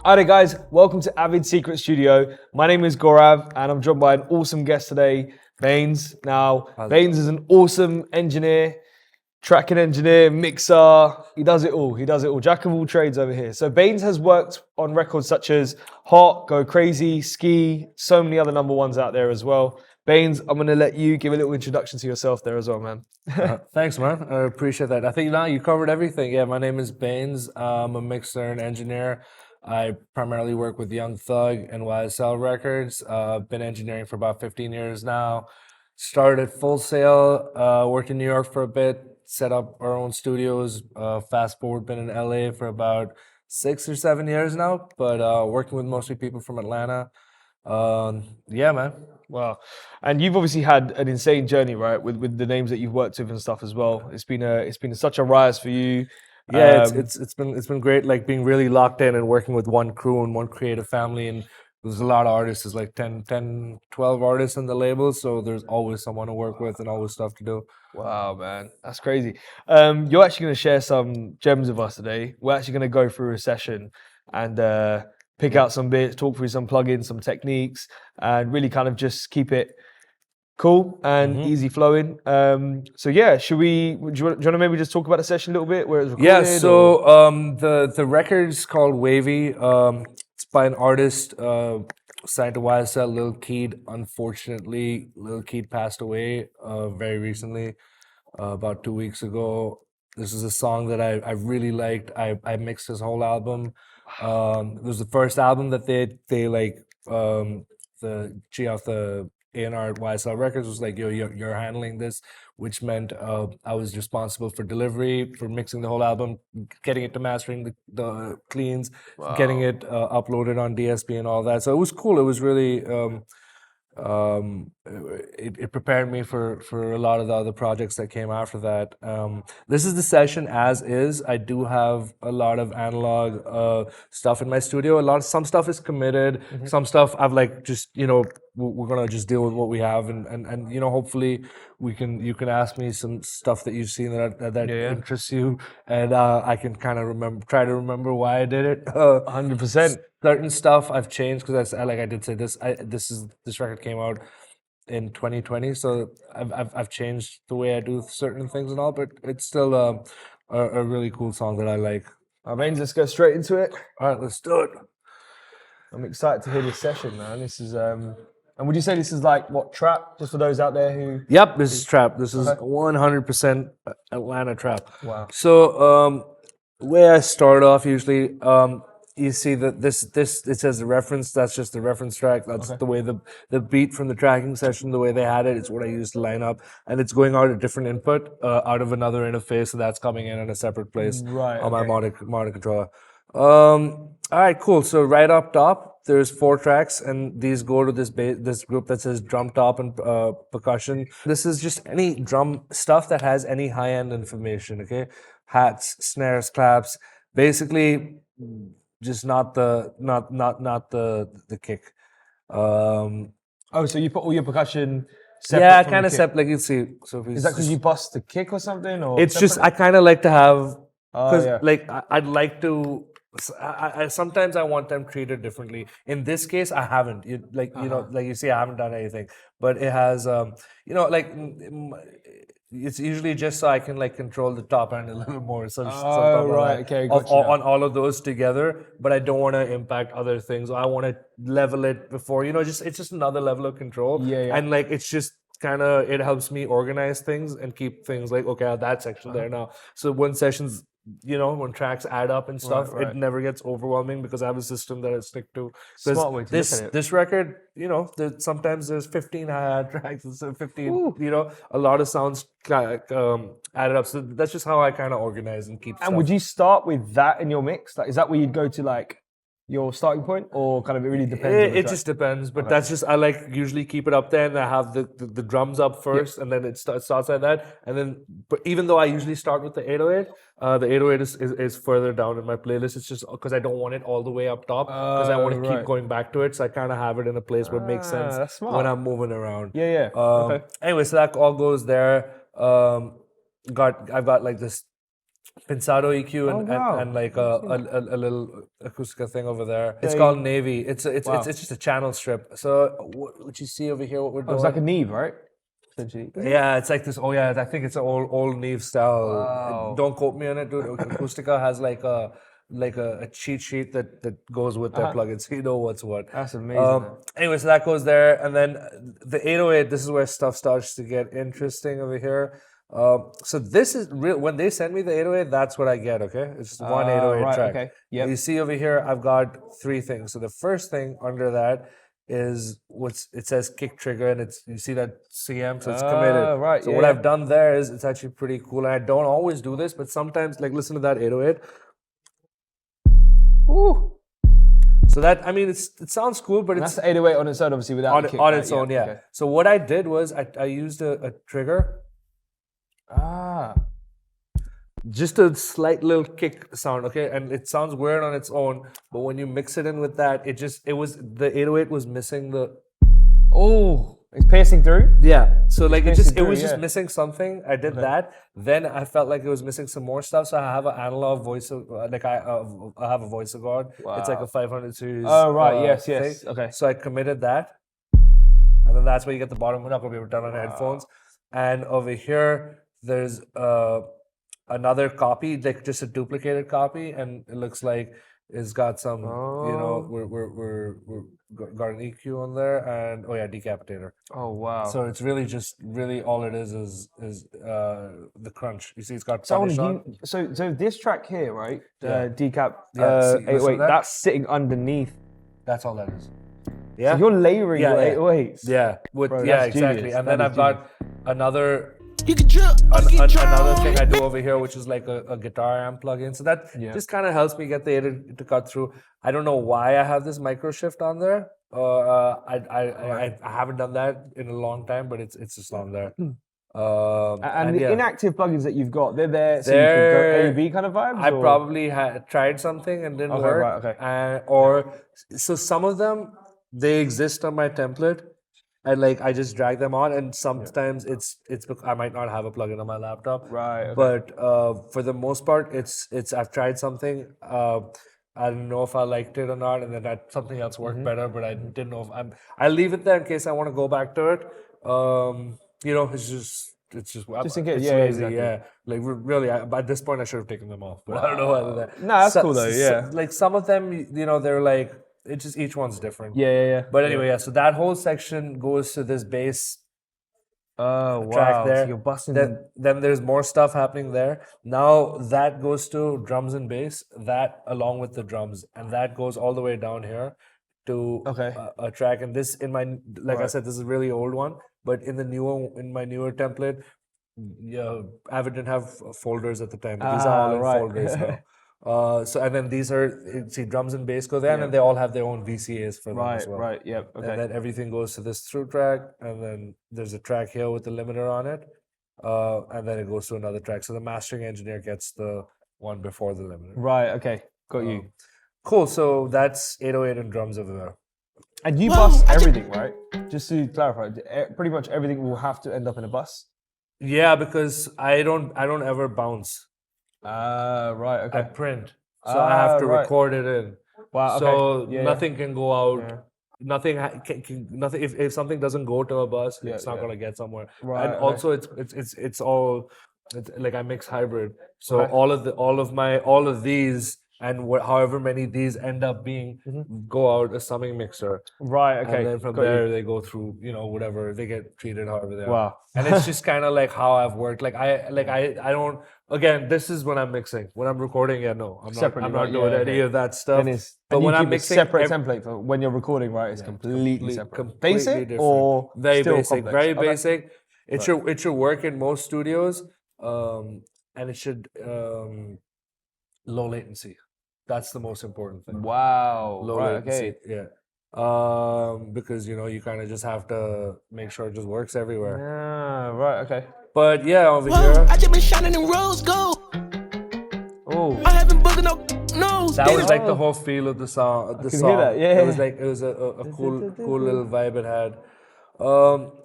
Hi there guys, welcome to Avid Secret Studio. My name is Gaurav and I'm joined by an awesome guest today, Bainz. Now, Bainz is an awesome engineer, tracking engineer, mixer, he does it all, jack of all trades over here. So Bainz has worked on records such as Hot, Go Crazy, Ski, so many other number ones out there as well. Bainz, I'm gonna let you give a little introduction to yourself there as well, man. Thanks, man. I appreciate that. I think now you covered everything. Yeah, my name is Bainz. I'm a mixer and engineer. I primarily work with Young Thug and YSL Records. Been engineering for about 15 years now. Started at Full Sail, worked in New York for a bit, set up our own studios. Fast forward, been in LA for about 6 or 7 years now, but working with mostly people from Atlanta. Yeah, man. Wow. And you've obviously had an insane journey, right? With the names that you've worked with and stuff as well. It's been such a rise for you. Yeah, it's been great, like being really locked in and working with one crew and one creative family. And there's a lot of artists. There's like 12 artists in the label, so there's always someone to work with and always stuff to do. Wow, man, that's crazy. You're actually going to share some gems with us today. We're actually going to go through a session and pick out some bits, talk through some plugins, some techniques, and really kind of just keep it cool and easy flowing. So yeah, do you want to maybe just talk about the session a little bit where it's recorded? Yeah, so the record's called Wavy. It's by an artist signed to YSL, Lil Keed. Unfortunately, Lil Keed passed away very recently, about 2 weeks ago. This is a song that I really liked. I mixed his whole album. It was the first album that they like the G the A&R at YSL Records was like, yo, you're handling this, which meant I was responsible for delivery, for mixing the whole album, getting it to mastering the cleans, getting it uploaded on DSP and all that. So it was cool. It was really it prepared me for a lot of the other projects that came after that. This is the session as is. I do have a lot of analog stuff in my studio. Some stuff is committed. Some stuff I've like just we're gonna just deal with what we have and hopefully you can ask me some stuff that you've seen that interests you, and I can kind of try to remember why I did it. 100%. Certain stuff I've changed because I did say this record came out in 2020, so I've changed the way I do certain things and all, but it's still a really cool song that I like. Bainz, let's go straight into it. All right, let's do it. I'm excited to hear this session, man. This is and would you say this is like what, trap? Just for those out there who. Yep, this is trap. This is 100% Atlanta trap. Wow. So the way I start off usually, you see that this it says the reference. That's just the reference track. That's the way the beat from the tracking session, the way they had it. It's what I used to line up, and it's going out a different input out of another interface, so that's coming in a separate place on my mono controller. All right, cool. So right up top, there's 4 tracks, and these go to this group that says drum top and percussion. This is just any drum stuff that has any high end information. Okay, hats, snares, claps, basically. Just not the kick. So you put all your percussion separate? Yeah, kind of separate. Like you see. So is that because you bust the kick or something? Or it's separate? Just I kind of like to have like I'd like to. I sometimes I want them treated differently. In this case, I haven't. Like you see, I haven't done anything. But it has it's usually just so I can like control the top end a little more. So okay, gotcha. On all of those together, but I don't want to impact other things. I want to level it before, it's just another level of control. Yeah. And like it's just kind of it helps me organize things and keep things like okay, that section there now. So when sessions. When tracks add up and stuff, it never gets overwhelming because I have a system that I stick to. Smart way to look at it. This record, sometimes there's 15 hi-hat tracks, so 15, a lot of sounds added up. So that's just how I kind of organize and keep. And would you start with that in your mix? Like, is that where you'd go to like your starting point, or kind of it really depends? It just depends, but that's just I like usually keep it up there, and I have the drums up first, and then it starts like that, and then. But even though I usually start with the 808, the 808 is further down in my playlist. It's just because I don't want it all the way up top because I want to keep going back to it, so I kind of have it in a place where it makes sense when I'm moving around. Yeah. Anyway, so that all goes there. I've got like this Pensado EQ Oh, wow. and like a little acoustica thing over there. It's Okay. called Navy. It's Wow. it's just a channel strip. So what you see over here, what we're Oh, doing? it's like a Neve, right? Essentially. Yeah, it's like this. Oh yeah, I think it's an old Neve style. Wow. Don't quote me on it, dude. Acoustica has like a cheat sheet that goes with their plugins, so you know what's what. That's amazing. Man. Anyway, so that goes there, and then the 808. This is where stuff starts to get interesting over here. So this is real. When they send me the 808, that's what I get. Okay, it's just one 808 right, track. okay. Yep. You see over here, I've got 3 things. So the first thing under that is it says kick trigger, and you see that CM, so it's committed. Right, So yeah, what yeah. I've done there is it's actually pretty cool, and I don't always do this, but sometimes like listen to that 808. Ooh. So that, I mean, it sounds cool, but That's it's the 808 on its own, obviously, without on, the kick, on right? its own, yeah. Okay. So what I did was I used a trigger, Ah. just a slight little kick sound, okay? And it sounds weird on its own, but when you mix it in with that, the 808 was missing the, Oh, it's piercing through? yeah. So like it piercing was through, just yeah. missing something. I did that. Then I felt like it was missing some more stuff. So I have an analog voice, like I have a voice of God. It's like a 500 series. Oh, right, yes, thing. okay. So I committed that. And then that's where you get the bottom. We're not going to be able to turn on headphones. And over here, there's another copy, like just a duplicated copy, and it looks like it's got some, you know, we're got an EQ on there, and oh yeah, decapitator. Oh, wow. So it's really just all it is the crunch. You see, it's got So, punish on. so this track here, right? Yeah. Decap. Yeah, see, listen to wait, that? that's sitting underneath. That's all that is. Yeah. So you're layering Yeah, your yeah. 808s. Yeah, with Bro, yeah, that's exactly. genius. And That then is I've got another You can drip, another thing I do over here, which is like a guitar amp plugin. So that Yeah. just kind of helps me get the 808 to cut through. I don't know why I have this micro shift on there. I haven't done that in a long time, but it's just on there. And the yeah. inactive plugins that you've got, they're there so you can go A, B kind of vibes? I or? probably had tried something and didn't Okay, work. right, okay. So some of them they exist on my template, and like I just drag them on, and sometimes it's I might not have a plugin on my laptop. Right, okay. But for the most part, it's I've tried something. I don't know if I liked it or not, and then something else worked better, but I didn't know if I leave it there in case I want to go back to it. You know, it's just in case, it's yeah, lazy, exactly. yeah. Like really, at this point, I should have taken them off, but I don't know whether that. No, that's cool though, yeah. Like some of them, you know, they're like it's just each one's different. Yeah. But anyway, yeah. So that whole section goes to this bass Oh, track wow. there. So you're busting Then there's more stuff happening there. Now that goes to drums and bass. That along with the drums, and that goes all the way down here to Okay. a track. And this in my I said, this is a really old one. But in my newer template, yeah, Avid didn't have folders at the time. But these are all in right. folders now. So and then these are see drums and bass go there, and then they all have their own VCAs for them as well. Right, yep, okay. And then everything goes to this through track, and then there's a track here with the limiter on it, and then it goes to another track. So the mastering engineer gets the one before the limiter. Right, okay. Got you. Cool. So that's 808 and drums over there. And you bus everything, right? Just to clarify, pretty much everything will have to end up in a bus? Yeah, because I don't ever bounce. Right, okay. I print, so I have to right. record it in. Wow, okay. So Yeah, nothing can go out. Yeah. Nothing nothing. If something doesn't go to a bus, it's not gonna get somewhere. Right, And okay. also, it's all like I mix hybrid. So Okay. all of these and however many these end up being go out a summing mixer. Right, okay. And then from Got you. there they go through, you know, whatever they get treated however they are. Wow. And it's just kind of like how I've worked. Like I don't. Again, this is when I'm mixing. When I'm recording, yeah, no, I'm Separately, not. I'm right, not doing yeah, any okay. of that stuff. Then it's, But and when you I'm keep mixing, a separate template for when you're recording, right? It's completely separate. completely Basic different. or very still basic, complex? very Okay. basic. It should work in most studios, and it should low latency. That's the most important thing. Wow. Low right, latency. okay. Yeah. Because you know you kind of just have to make sure it just works everywhere. Ah, right, okay. But yeah, over Whoa, here, I just been shining in rose gold. Oh. I haven't booked no nose. that was like the whole feel of the song. can hear that, yeah. It was like it was a cool little vibe it had.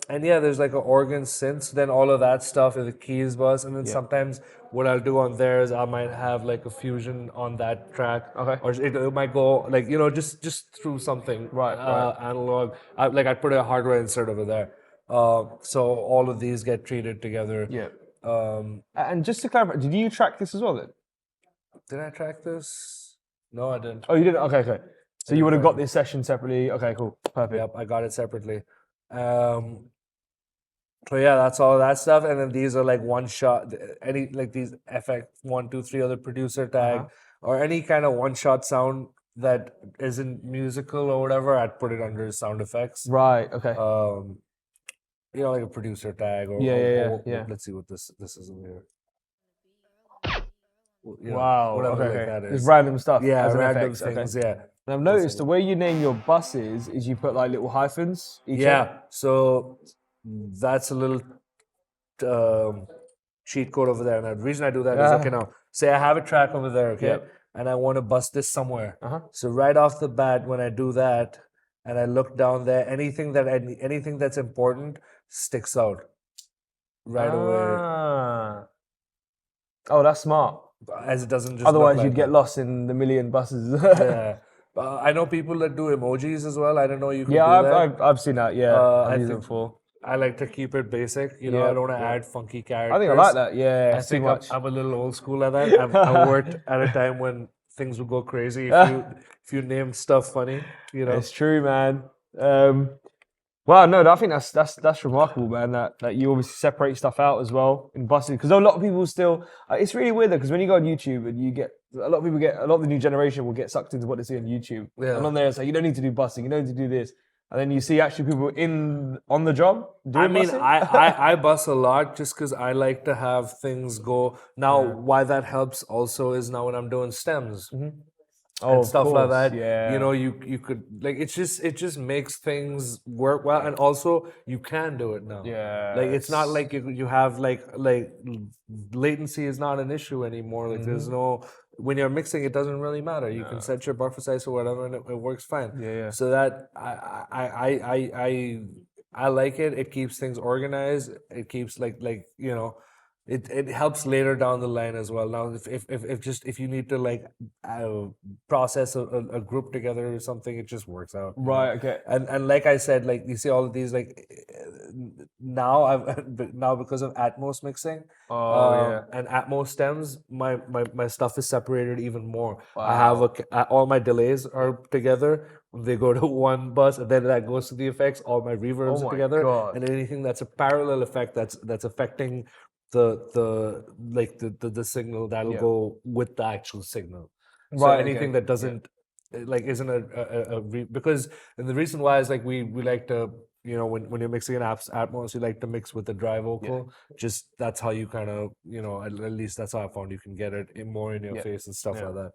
And yeah, there's like an organ synth, then all of that stuff is the keys bus, and then sometimes what I'll do on there is I might have like a fusion on that track, Okay. or it might go like just through something Right. analog. I put a hardware insert over there, so all of these get treated together. Yeah. Um, And just to clarify, did you track this as well then? did I track this? No, I didn't. Oh, you didn't? Okay. So you would have got this session separately. Okay, cool. Perfect. Yep, I got it separately. So yeah, that's all that stuff, and then these are like one shot. Any like these FX 1, 2, 3 other producer tag or any kind of one shot sound that isn't musical or whatever. I'd put it under sound effects. Right. Okay. Like a producer tag or Yeah. Let's see what this is over here. Wow. whatever Okay. like that is. It's random stuff. Yeah, as an random FX, okay. things. Yeah. And I've noticed the way you name your buses is you put like little hyphens. Yeah, so that's a little cheat code over there. And the reason I do that is, okay, now, say I have a track over there, okay, and I want to bust this somewhere. So right off the bat, when I do that, and I look down there, anything that's important sticks out right away. Oh, that's smart. As it doesn't just Otherwise, look you'd like get that. lost in the million buses. Yeah. I know people that do emojis as well. I don't know you can do that. I've seen that. Yeah, I've used it before. I like to keep it basic. I don't want to add funky characters. I think I like that. Yeah, I it's too think much. I'm a little old school at that. I worked at a time when things would go crazy if you named stuff funny. It's true, man. Well, no, I think that's remarkable, man. That you obviously separate stuff out as well in buses, because a lot of people still. It's really weird though, because when you go on YouTube and you get a lot of the new generation will get sucked into what they see on YouTube, and on there it's like you don't need to do busing, you don't need to do this, and then you see actually people on the job doing busing. I bus a lot just because I like to have things go. Now, why that helps also is now when I'm doing stems. And stuff like that. Yeah. You could like it just makes things work well, and also you can do it now. Yeah. Like it's not like you have like latency is not an issue anymore. Like there's no, when you're mixing, it doesn't really matter. You can set your buffer size or whatever, and it works fine. Yeah. So that I like it. It keeps things organized. It keeps it helps later down the line as well. Now, if you need to process a group together or something, it just works out. Right. Okay. And like I said, like you see all of these now because of Atmos mixing. And Atmos stems, my stuff is separated even more. Wow. I have all my delays are together. They go to one bus, and then that goes to the effects. All my reverbs are together, and anything that's a parallel effect that's affecting the signal that'll go with the actual signal. So anything that doesn't isn't because, and the reason why is we like to when you're mixing an Atmos, you like to mix with the dry vocal. Just that's how you kind of at least that's how I found you can get it more in your face and stuff like that.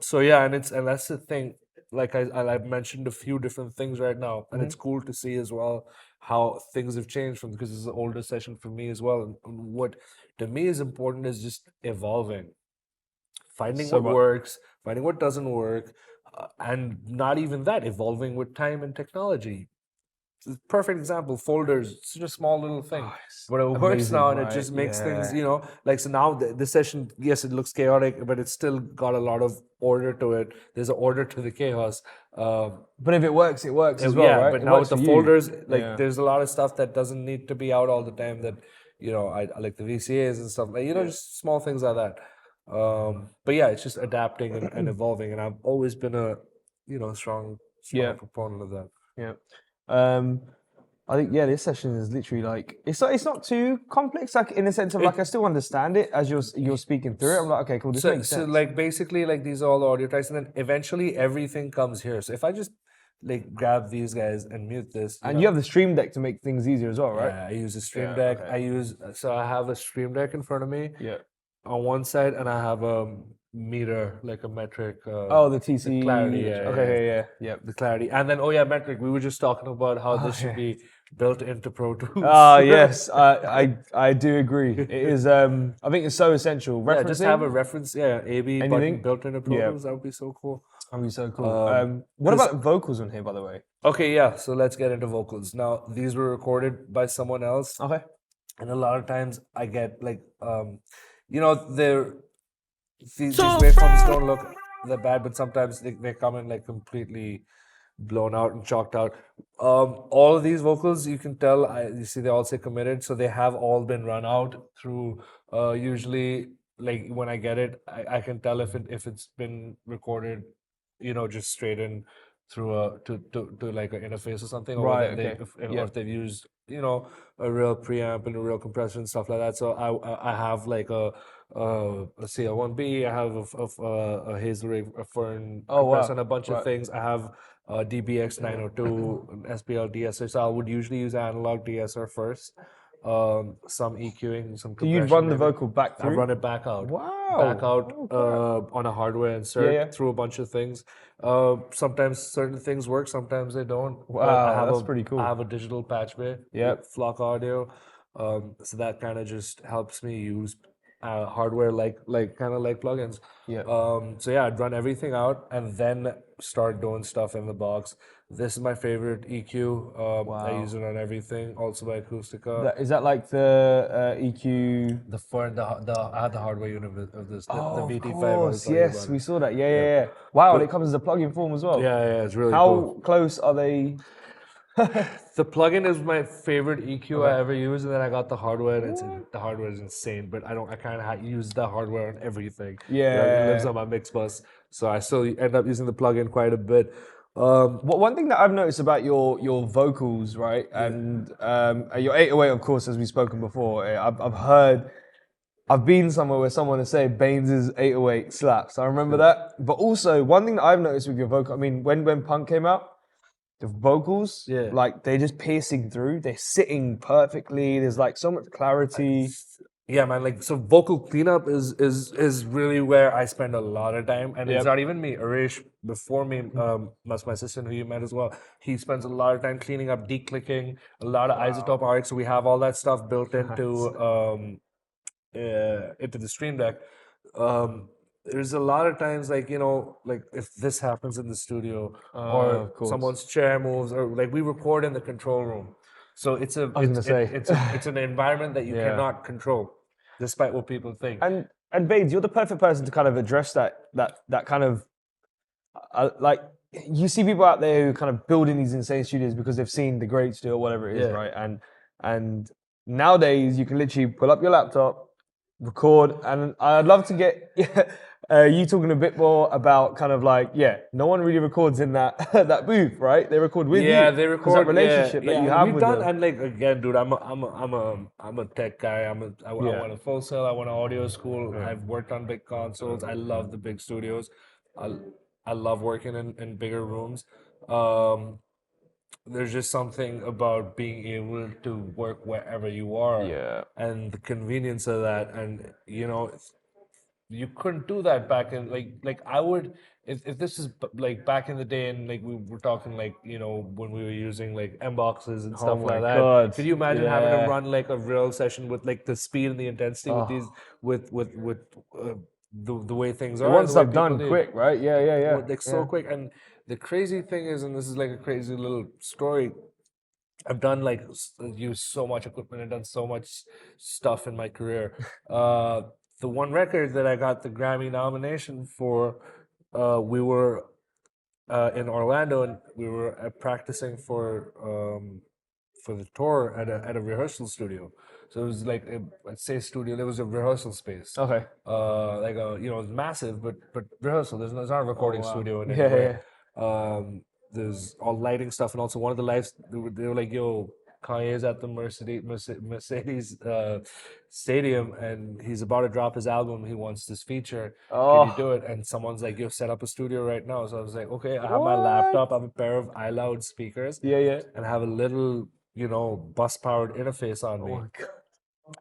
So yeah, and that's the thing. Like I've mentioned a few different things right now, and it's cool to see as well how things have changed because it's an older session for me as well. And what to me is important is just evolving, finding what works, finding what doesn't work, and not even that, evolving with time and technology. Perfect example, folders. It's just a small little thing, but it works now, and it just makes things, so now this session, yes, it looks chaotic, but it's still got a lot of order to it. There's an order to the chaos. But if it works as well, right? But now with the folders, there's a lot of stuff that doesn't need to be out all the time that, I like the VCAs and stuff, just small things like that. But yeah, it's just adapting and evolving, and I've always been a, strong proponent of that. Yeah. I think this session is literally it's not too complex, in the sense of I still understand it as you're speaking through it. I'm like, okay, cool, this makes sense. So basically these are all the audio tracks, and then eventually everything comes here. So if I just grab these guys and mute this, you have the Stream Deck to make things easier as well, right? Yeah, I use a Stream Deck. Okay. I have a Stream Deck in front of me. Yeah. On one side, and I have a meter, like a metric. The TC. The clarity. Yeah. The clarity, and then metric. We were just talking about how this should be built into Pro Tools. Yes, I do agree. It is. I think it's so essential. Just have a reference. AB button built into Pro Tools. That would be so cool. That'd be so cool. What about vocals on here, by the way? Okay, yeah. So let's get into vocals. Now, these were recorded by someone else, Okay. and a lot of times I get like, you know, these So waveforms proud. don't look that bad, but sometimes they come in like completely blown out and chalked out. All of these vocals, you can tell, you see, they all say committed, so they have all been run out through. Usually, like when I get it, I can tell if it's been recorded, you know, just straight in through to like an interface or something, or Right, they okay. or if they've used, you know, a real preamp and a real compressor and stuff like that. So I have like a CL1B, I have a Hazel Ray, a Fern Oh, compressor, wow. and a bunch of Right. things. I have DBX 902, an SPL DSR. So I would usually use analog DSR first. Some EQing, some So compression. you'd run the maybe. vocal back I through? run it back out. Wow. Back out Oh, on a hardware insert yeah. through a bunch of things. Sometimes certain things work, sometimes they don't. Wow, that's pretty cool. I have a digital patch bay Yep. with Flock Audio. So that kind of just helps me use hardware like kind of like plugins. Yep. So yeah, I'd run everything out and then start doing stuff in the box. This is my favorite EQ. I Wow. use it on everything. Also by Acoustica. Is that like the EQ? The Fern, I had the hardware unit of this, the Oh, of VT5. I was course. telling you Yes, about we it. saw that. Yeah. Wow, But- and it comes as a plugin form as well. Yeah, it's really How cool. close are they? The plugin is my favorite EQ I Okay. ever used, and then I got the hardware, and the hardware is insane. But I kind of use the hardware on everything. It lives Yeah. on my mix bus, so I still end up using the plugin quite a bit. One thing that I've noticed about your vocals, right, and your 808, of course, as we've spoken before, I've been somewhere where someone has said Bainz' 808 slaps. I remember that. But also, one thing that I've noticed with your vocal, I mean, when Punk came out, the vocals, Yeah. like they're just piercing through. They're sitting perfectly. There's like so much clarity. Yeah, man. Like, so vocal cleanup is really where I spend a lot of time, and it's Yep. not even me. Arish before me, that's my assistant who you met as well. He spends a lot of time cleaning up, declicking, a lot of isotope arcs. So we have all that stuff built into the Stream Deck. There's a lot of times, like, you know, like if this happens in the studio or of course. someone's chair moves, or like we record in the control room, so it's a was gonna say. it's an environment that you Yeah. cannot control, despite what people think. And Bainz, you're the perfect person to kind of address that kind of like you see people out there who kind of building these insane studios because they've seen the greats do or whatever it is, Yeah. right? And nowadays you can literally pull up your laptop, record, and I'd love to get you talking a bit more about kind of like no one really records in that that booth, right? They record with you. Yeah, they 'Cause record that relationship that you have We've with done, them. and like again, dude, I'm a tech guy. I went to Full Sail. I went to audio school. I've worked on big consoles. I love the big studios. I love working in bigger rooms. There's just something about being able to work wherever you are, and the convenience of that. And you know, you couldn't do that back in like I would if this is like back in the day, and like we were talking, like, you know, when we were using like M boxes and stuff my like that. God. Could you imagine having Yeah. to run like a real session with like the speed and the intensity with these with the way things are? They want the way stuff done people do? quick, right? Yeah. Like so quick. And the crazy thing is, and this is like a crazy little story, I've done like used so much equipment and done so much stuff in my career. The one record that I got the Grammy nomination for, we were in Orlando, and we were practicing for the tour at a rehearsal studio. So it was like I'd say studio. There was a rehearsal space. Okay. Like it was massive, but rehearsal. There's not a recording studio in any Yeah, way. There's all lighting stuff, and also one of the lives they were like, "Yo, Kanye's at the Mercedes stadium, and he's about to drop his album. He wants this feature. Can you do it?" And someone's like, "Yo, set up a studio right now." So I was like, "Okay." I have my laptop. I have a pair of iLoud speakers. Yeah. And I have a little, you know, bus-powered interface on me.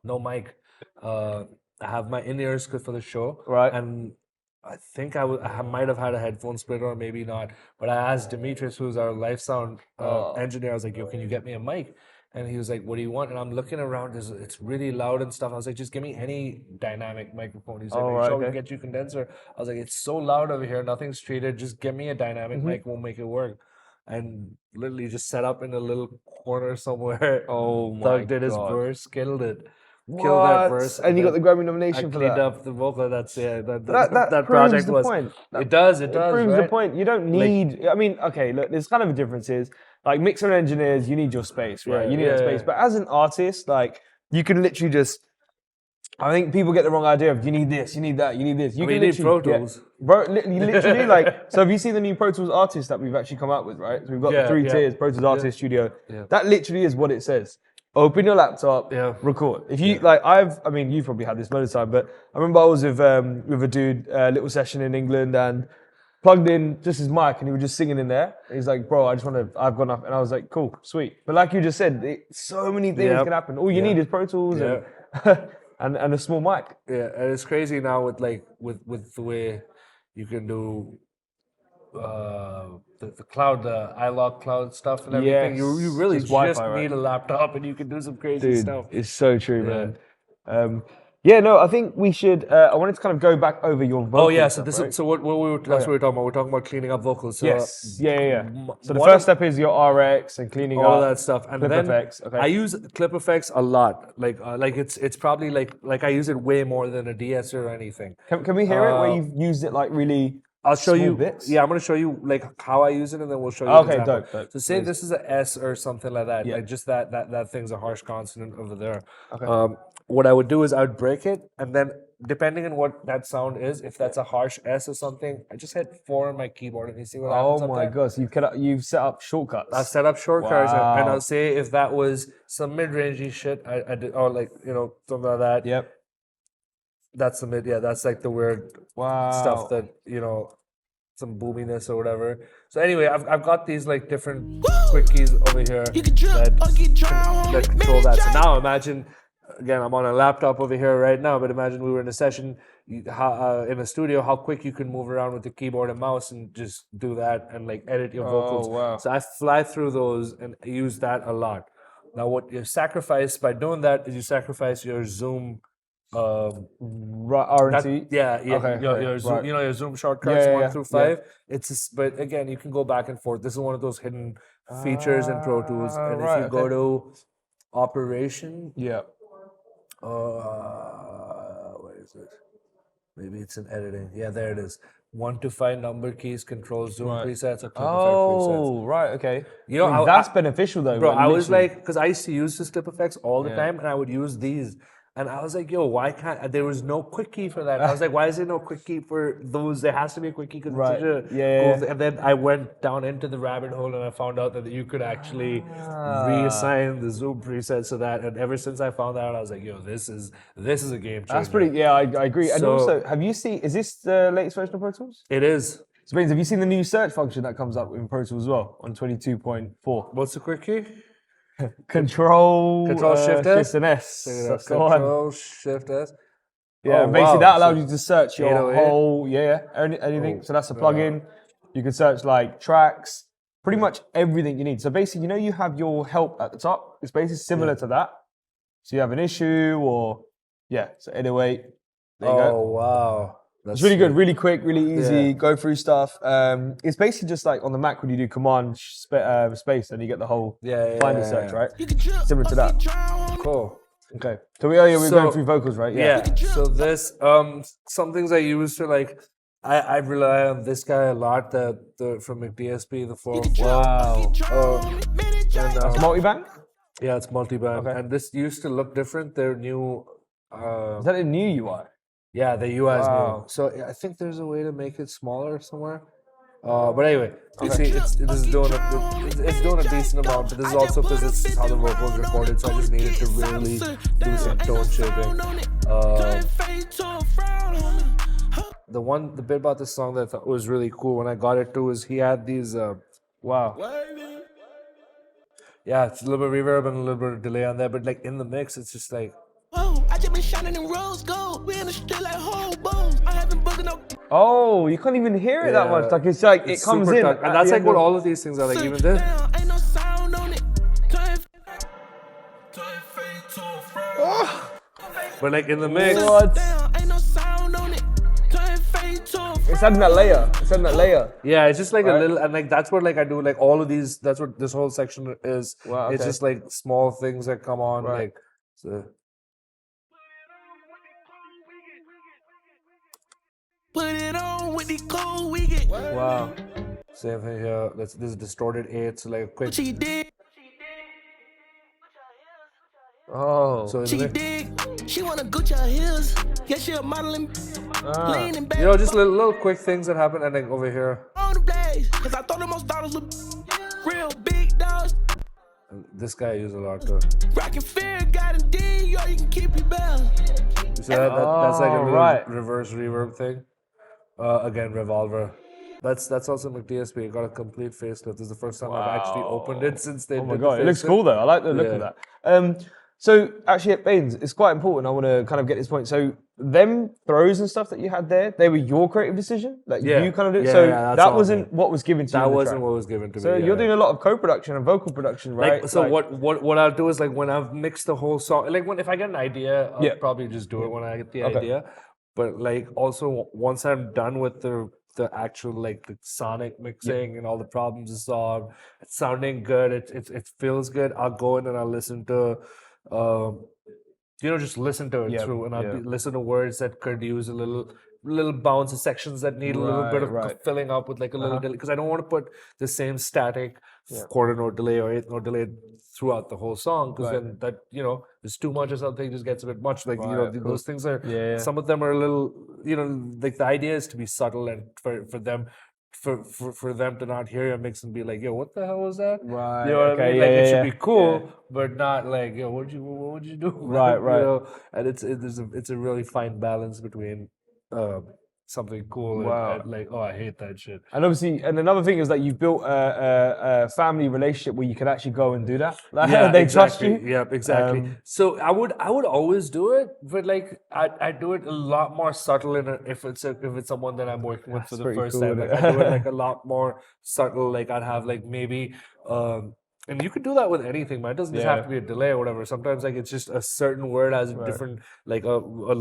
No mic. I have my in-ears good for the show. Right. And I think I might have had a headphone splitter, or maybe not. But I asked Demetrius, who's our live sound engineer, I was like, "Yo, can you get me a mic?" And he was like, "What do you want?" And I'm looking around. It's really loud and stuff. I was like, "Just give me any dynamic microphone." He's like, "Are you sure we can get you condenser?" I was like, "It's so loud over here. Nothing's treated. Just give me a dynamic mic. We'll make it work." And literally just set up in a little corner somewhere. Oh my Thug did his God. verse, killed it. Killed that verse. And you got the Grammy nomination I for cleaned that. up the vocal. That's that That project proves the was. point. It does. It proves right? the point. You don't need. I mean, okay, look, there's kind of a difference. Is like mixer and engineers, you need your space, right? You need that space. But as an artist, like you can literally just. I think people get the wrong idea of you need this, you need that, you need this. You need Pro Tools. Bro, literally, like, so have you seen the new Pro Tools artist that we've actually come out with, right? So we've got the 3 tiers, Pro Tools Artist Studio. Yeah. That literally is what it says. Open your laptop, record. If you I mean, you've probably had this loads of time, but I remember I was with a dude, little session in England, and plugged in just his mic, and he was just singing in there. He's like, "Bro, I've got enough," and I was like, "Cool, sweet." But like you just said, so many things can happen. All you need is Pro Tools and a small mic. Yeah, and it's crazy now with with the way you can do the cloud, the iLog cloud stuff and everything. You really just Wi-Fi, need a laptop and you can do some crazy Dude, stuff. it's so true, man. I think we should. I wanted to kind of go back over your vocals. Oh yeah, so stuff, this right? is so what we were that's what we're talking about. We're talking about cleaning up vocals. So, Yes. Yeah. So the first step is your RX and cleaning all up that stuff, and clip then effects. Okay. I use clip effects a lot. Like it's probably like I use it way more than a de-esser or anything. Can we hear it where you've used it like really? I'll show small you. bits? Yeah, I'm gonna show you like how I use it, and then we'll show you. Okay, an example. dope. So say Please. this is a S or something like that. Yeah. Like just that thing's a harsh consonant over there. Okay. What I would do is I would break it, and then depending on what that sound is, if that's a harsh S or something, I just hit 4 on my keyboard, and you see what happens. Oh my god! So you've set up shortcuts. I set up shortcuts, Wow. and I'll say if that was some mid-rangey shit, I did, or like something like that. Yep. That's the mid. Yeah, that's like the weird stuff that some boominess or whatever. So anyway, I've got these like different quickies over here that control that. So now imagine, again, I'm on a laptop over here right now, but imagine we were in a session in a studio, how quick you can move around with the keyboard and mouse and just do that and like edit your vocals. wow. So I fly through those and use that a lot. Now what you sacrifice by doing that is you sacrifice your zoom R&T. Okay, your Zoom, right. your Zoom shortcuts 1 through 5. Yeah. But again, you can go back and forth. This is one of those hidden features in Pro Tools. And if you go to Operation, where is it? Maybe it's in editing. Yeah, there it is. 1 to 5 number keys control Zoom presets or clip effect presets. Oh, right, okay. I mean, that's beneficial though. Bro, I was literally. like, because I used to use this clip effects all the time, and I would use these. And I was like, yo, why can't... There was no quick key for that. I was like, why is there no quick key for those? There has to be a quick key because it's such a... Cool. And then I went down into the rabbit hole and I found out that you could actually reassign the Zoom presets to that. And ever since I found that out, I was like, yo, this is a game changer. That's pretty... I agree. And So- also, have you seen... Is this the latest version of Pro Tools? It is. So, Bainz, have you seen the new search function that comes up in Pro Tools as well on 22.4? What's the quick key? Control Shift S? Shift and S. Check it out. That's the one. Control Shift S. Yeah, Oh, basically wow. that allows So you to search your 808? whole, anything. So that's a plugin. You can search like tracks, pretty much everything you need. So basically, you have your help at the top. It's basically similar to that. So you have an issue or, so 808. There you go. Oh, wow. That's It's really good, really quick, really easy, Yeah. go through stuff. It's basically just like on the Mac when you do command space and you get the whole Finder search, right? Similar to that. Cool. Okay. So we're So- going through vocals, right? Yeah. So this, some things I use to like, I rely on this guy a lot. The from McDSP, the 404. Wow. And, Multi-bank? yeah, it's multi-band, Okay. and this used to look different. Their new, Is that a new UI? yeah, the UI is Wow. new. So I think there's a way to make it smaller somewhere. But anyway, you see, it's doing a decent amount. But this is also because it's how the vocal is recorded. So I just needed to really do some tone shaping. The bit about this song that I thought was really cool when I got it too is he had these. Wow. Yeah, it's a little bit of reverb and a little bit of delay on there, but like in the mix, it's just like. Whoa, I just been shining in rose gold. We in the street like whole bones. I haven't booked no. Oh, you can't even hear it that much. Like it's like It's it comes super in, tight. And that's like what all of these things are like. Even this. Ain't no sound on it. But like in the mix, What? Down, ain't no sound on it. Turn fade to a It's adding that layer. It's adding that layer. yeah, it's just like a Right. little, and like that's what like I do like all of these. That's what this whole section is. Wow, It's okay. just like small things that come on, Right. like. So, put it on with the cold we get. Wow. same thing here. This is distorted eight, so like a quick. She dig, Oh. So in the she mix. dig. She wanna Gucci her heels. Yeah, she a modeling. Leaning back You know, just little quick things that happen, and like over here, on the blaze. Cause I thought the most dollars look real big dogs. this guy I use a lot too. Rockin' fear, got a D, or you can keep your bell. You see that's like a little right. reverse reverb thing. Again, Revolver. That's also McDSP. It got a complete facelift. This is the first time I've actually opened it since they Oh my did god, the it looks facelift. cool though. I like the look of Yeah. that. So actually at Bainz, it's quite important. I want to kind of get this point. So them throws and stuff that you had there, they were your creative decision. Like Yeah. you kind of did. Yeah, so yeah, that's that all wasn't me. what was given to you. That in the wasn't track. what was given to me. So yeah, you're yeah. doing a lot of co-production and vocal production, right? Like, so what I'll do is like when I've mixed the whole song, like if I get an idea, I'll Yeah. probably just do it when I get the Okay. idea. But like also once I'm done with the actual like the sonic mixing and all the problems are solved, it's sounding good, it feels good. I'll go in and I'll listen to, just listen to it Yeah, through, and I'll yeah. listen to words that could use a little bounce, sections that need a little bit of Right. filling up with like a little delay, because I don't want to put the same static quarter note delay or eighth note delay throughout the whole song, because then that there's too much or something, just gets a bit much. Like Right, of those things are Yeah. some of them are a little like the idea is to be subtle and for them. For them to not hear your mix and be like, yo, what the hell was that? Right, You know what I okay, mean? yeah, Like it yeah, should yeah. be cool, Yeah. but not like, yo, what would you do? Right, right. And it's a really fine balance between something cool Wow. and like, oh, I hate that shit. And obviously, and another thing is that you've built a family relationship where you can actually go and do that. Like, they trust you. Yep, exactly. So I would always do it, but like I do it a lot more subtle if it's someone that I'm working with for the pretty first cool, time. isn't Like it? I do it like a lot more subtle. Like I'd have like maybe and you could do that with anything, man. It doesn't just have to be a delay or whatever. Sometimes like it's just a certain word has a different, like a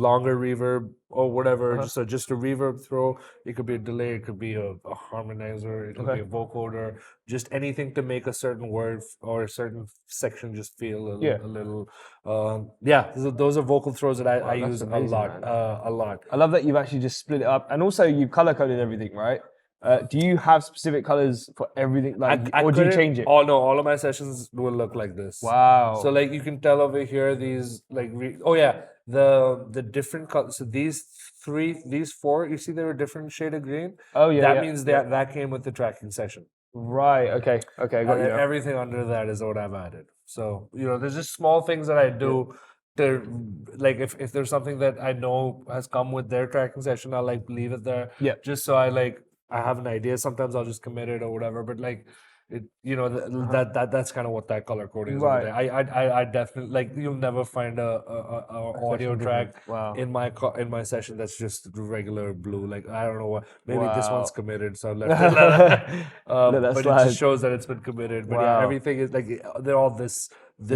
longer reverb or whatever. So just a reverb throw. It could be a delay. It could be a harmonizer. It could be a vocoder. Just anything to make a certain word or a certain section just feel a little. Those are vocal throws that I that's use amazing, a lot. man. A lot. I love that you've actually just split it up, and also you've color coded everything, right? Do you have specific colors for everything, like, or do you change it? Oh no, all of my sessions will look like this. Wow. So like you can tell over here these like the different colors. So these four, you see they were different shade of green. Oh yeah. That yeah. means that came with the tracking session. Right. Okay. Okay. I got And you. now. everything under that is what I've added. So there's just small things that I do. To like if there's something that I know has come with their tracking session, I'll like leave it there. Yeah. Just so I have an idea. Sometimes I'll just commit it or whatever. But like it, that's kind of what that color coding is. Right. Over there. I definitely like you'll never find a audio track Wow. in my session that's just regular blue. Like I don't know what. Maybe this Wow. one's committed, so I'll let that. Let that But it slide. just shows that it's been committed. But Wow. yeah, everything is like they're all this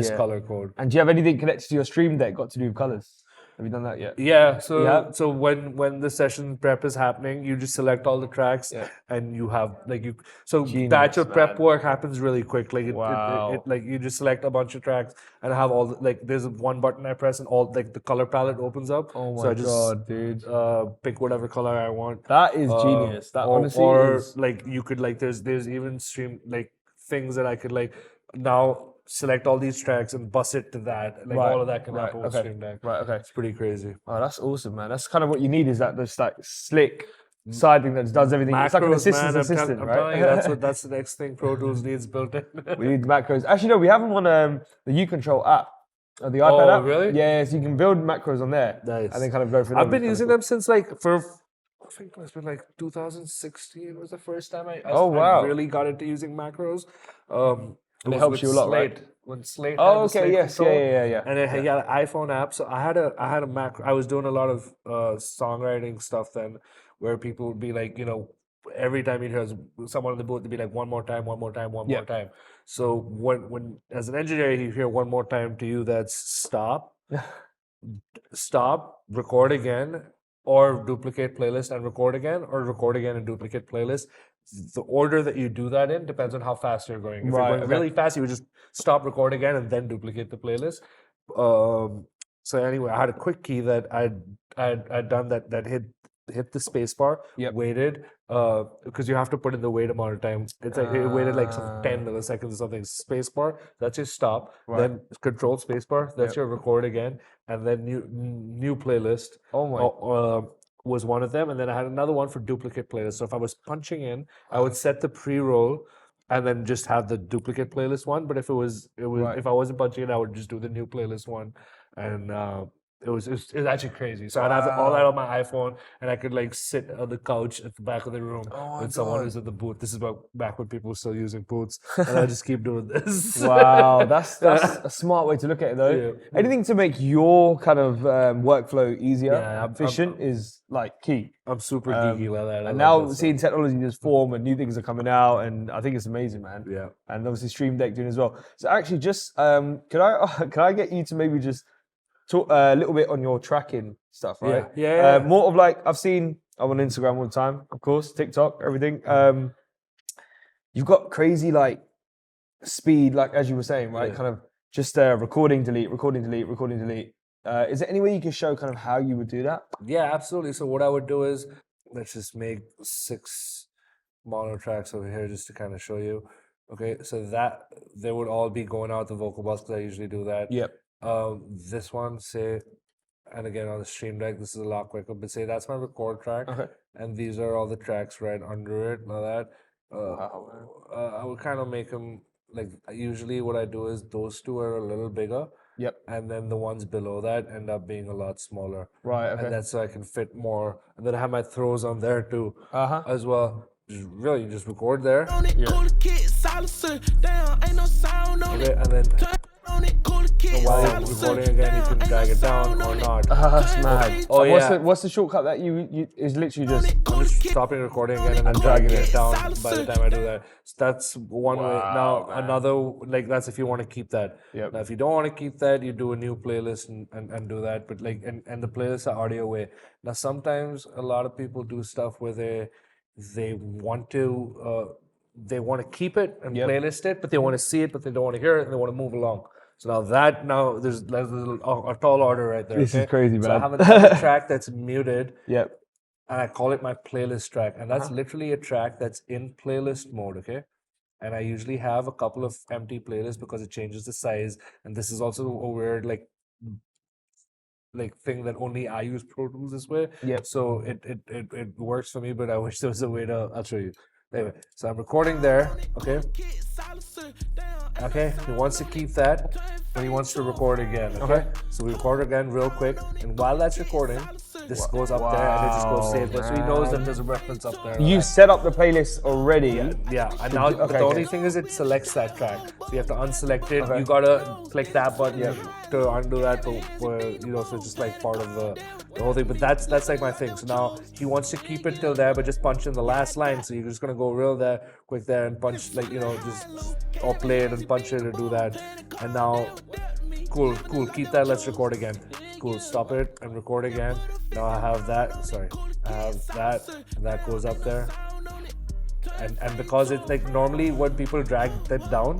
Yeah. color code. And do you have anything connected to your stream deck got to do with colors? Have you done that yet? Yeah, so Yeah. so when the session prep is happening, you just select all the tracks and you have Genius, batch of prep man. work happens really quick. Like Wow. it like you just select a bunch of tracks and have all there's one button I press and all like the color palette opens up. Oh my so I just, god, dude. pick whatever color I want. That is genius. That honestly or is. like you could like there's even stream like things that I could like now select all these tracks and bus it to that. Like all of that can happen with Stream Deck. Right. Okay. It's pretty crazy. Oh, that's awesome, man. That's kind of what you need is that just like slick side thing that just does everything. It's like an Macros, assistant's man, assistant, I'm right? telling you, that's the next thing Pro Tools needs built in. We need macros. Actually, no, we have them on the U-Control app. The iPad app. really? Yeah, so you can build macros on there. Nice. And then kind of go through them. I've been using them since like I think it's been like 2016 was the first time I wow. really got into using macros. And it helps you a lot, right? When Slate. Oh, had the okay, Slate yes, control, yeah. And it had an iPhone app, so I had a macro. I was doing a lot of songwriting stuff then, where people would be like, every time you'd hear someone in the booth, they'd be like, one more time, one more time, one more time. So when as an engineer, you hear one more time to you, that's stop. stop, record again, or duplicate playlist and record again, or record again and duplicate playlist. The order that you do that in depends on how fast you're going. If Right, you're going okay. really fast, you would just stop, record again, and then duplicate the playlist. So anyway, I had a quick key that I'd done that hit the space bar, Yep. waited, because you have to put in the wait amount of time. It's like it waited like some 10 milliseconds or something. Space bar, that's your stop. Right. Then control space bar, that's Yep. your record again, and then new playlist. Oh my. Was one of them, and then I had another one for duplicate playlist. So if I was punching in, I would set the pre-roll and then just have the duplicate playlist one. But if Right. if I wasn't punching in, I would just do the new playlist one, and it was actually crazy. So I'd have all that on my iPhone, and I could like sit on the couch at the back of the room when someone was at the booth. This is back when people were still using booths, and I just keep doing this. Wow, that's a smart way to look at it, though. Yeah. Anything to make your kind of workflow easier, Yeah, efficient is like key. I'm super geeky like that. I And love now that stuff. seeing technology just form and new things are coming out, and I think it's amazing, man. Yeah. And obviously Stream Deck doing as well. So actually, just can I get you to maybe just talk a little bit on your tracking stuff, right? Yeah. More of like I'm on Instagram all the time, of course, TikTok, everything. You've got crazy like speed, like as you were saying, right? Yeah. Kind of just recording, delete, recording, delete, recording, delete. Is there any way you can show kind of how you would do that? Yeah, absolutely. So what I would do is let's just make 6 mono tracks over here just to kind of show you. Okay, so that they would all be going out the vocal box because I usually do that. Yep. This one, say, and again on the Stream Deck, this is a lot quicker. But say that's my record track, Okay. and these are all the tracks right under it. Now that I would kind of make them like usually what I do is those two are a little bigger. Yep. And then the ones below that end up being a lot smaller. Right. Okay. And that's so I can fit more. And then I have my throws on there too, Uh-huh. as well. Just record there. Yeah. Okay, and then while you're recording again, you can drag it down or not. That's mad. Oh, yeah. What's the shortcut that you is literally just I'm just stopping recording again and then dragging it down by the time I do that. So that's one way. Now, another, like, that's if you want to keep that. Yep. Now, if you don't want to keep that, you do a new playlist and do that. But, like, and the playlists are audio way. Now, sometimes a lot of people do stuff where they want to keep it and Yep. playlist it, but they want to see it, but they don't want to hear it, and they want to move along. So now there's a tall order right there. This is okay? crazy, So man. I have another track that's muted, Yep. and I call it my playlist track, and that's literally a track that's in playlist mode. Okay. And I usually have a couple of empty playlists because it changes the size, and this is also a weird like thing that only I use Pro Tools this way. Yep. So it works for me, but I wish there was a way to. I'll show you. Anyway, so I'm recording there. Okay. Okay. He wants to keep that, but he wants to record again. Okay. So we record again real quick, and while that's recording, this goes up there, and it just goes save there. So he knows that there's a reference up there. You set up the playlist already. Yeah, and now Okay, the only okay. thing is it selects that track. So you have to unselect it. You gotta click that button to undo that. So it's just like part of the whole thing. But that's like my thing. So now he wants to keep it till there, but just punch in the last line. So you're just gonna go real there, quick there, and punch just or play it and punch it or do that. And now, cool. Keep that. Let's record again. Cool. Stop it and record again. Now I have that. Sorry, I have that, and that goes up there. And because it's like normally when people drag that down,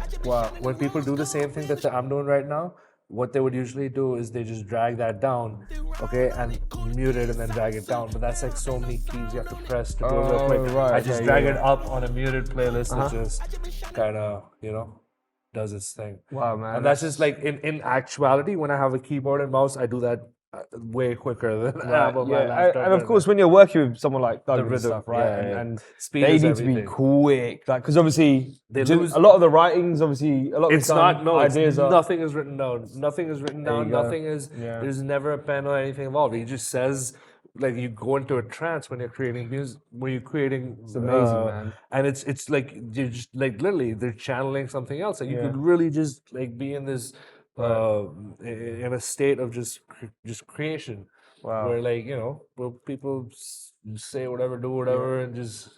when people do the same thing that I'm doing right now, what they would usually do is they just drag that down, okay, and mute it and then drag it down. But that's like so many keys you have to press to do it real quick. right, I just okay, drag yeah. it up on a muted playlist. It just kind of, does its thing. Wow, man. And that's just like in actuality, when I have a keyboard and mouse, I do that way quicker than I have on my laptop. And of course, when you're working with someone like Doug and rhythm, stuff, right? yeah. And Speed they is need to be everything. quick, like because obviously They just lose- a lot of the writings. Obviously, a lot of It's the time, not, no, ideas are. nothing is written down. Nothing is written down. you go. Nothing is, Yeah. there's never a pen or anything involved. He just says, like, you go into a trance when you're creating music, when you're creating. It's amazing, man. And it's like, you're just, like, literally, they're channeling something else. Like, you could really just, like, be in this, in a state of just creation. Wow. Where, like, where people say whatever, do whatever, and just.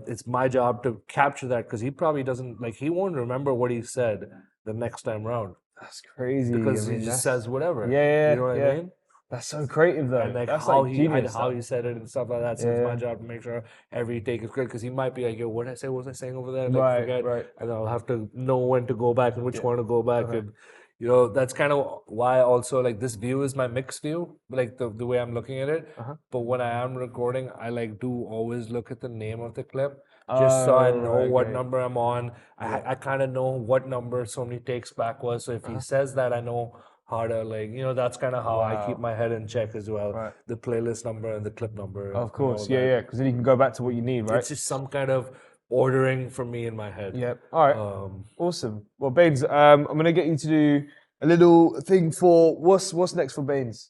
It's my job to capture that because he probably doesn't he won't remember what he said the next time around. That's crazy. because I mean, he just that's- says whatever. Yeah, you know what yeah. I mean. That's so creative though. And like That's how like he genius. how stuff. he said it and stuff like that. So it's my Yeah. job to make sure every take is good because he might be like, yo, what did I say? What was I saying over there? Like Right, forget, right. and I'll have to know when to go back and which one to go back and. You know, that's kind of why also like this view is my mixed view, like the way I'm looking at it. But when I am recording, I like do always look at the name of the clip just so I know right, what okay. number I'm on. I kind of know what number so many takes back was. So if he says that, I know how to like, you know, that's kind of how I keep my head in check as well. Right. The playlist number and the clip number. Of and course, all yeah, that. yeah. Because then you can go back to what you need, right? It's just some kind of ordering for me in my head. Yeah. All right. Um, Awesome. Well, Bainz, I'm gonna get you to do a little thing for what's next for Bainz.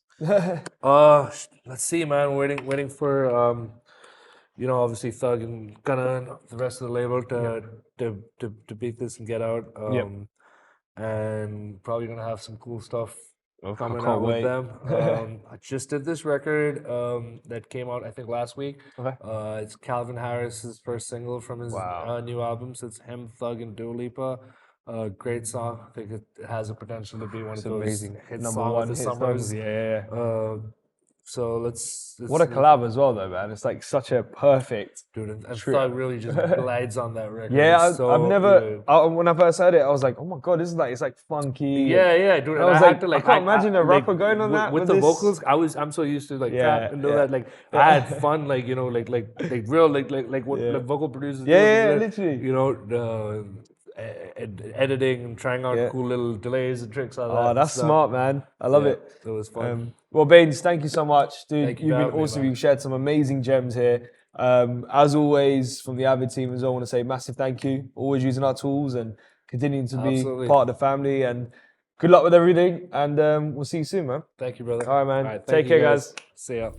let's see, man. Waiting for you know, obviously Thug and Gunna and the rest of the label to beat this and get out. And probably gonna have some cool stuff coming can't out wait. with them. I just did this record that came out I think last week. Okay. It's Calvin Harris's first single from his new album. So it's him, Thug, and Dua Lipa. Great song. I think it has the potential to be one of those amazing. hit Number songs one of the hit summers. songs. Yeah. So let's What a collab as well, though, man. It's like such a perfect. dude, and trio. Thug really just glides on that record. Yeah, It's so I've never. good. When I first heard it, I was like, "Oh my god, this is like it's like funky." Yeah, dude. I And was had like, to, I can't imagine a like, rapper going on that with with the this. vocals. I'm so used to like Yeah, trap and know yeah. that like I had fun, like you know, like real like what the vocal producers do. Yeah, literally. You know, the editing and trying out cool little delays and tricks like that. Oh, and that's stuff. smart, man. I love it. It was fun. Well, Bainz, thank you so much, dude. Thank you You've for been having me, awesome. man. You've shared some amazing gems here. As always, from the Avid team as well, I want to say massive thank you. Always using our tools and continuing to be Absolutely. part of the family. And good luck with everything. And we'll see you soon, man. Thank you, brother. All right, man. Thank Take you, care, guys. See ya.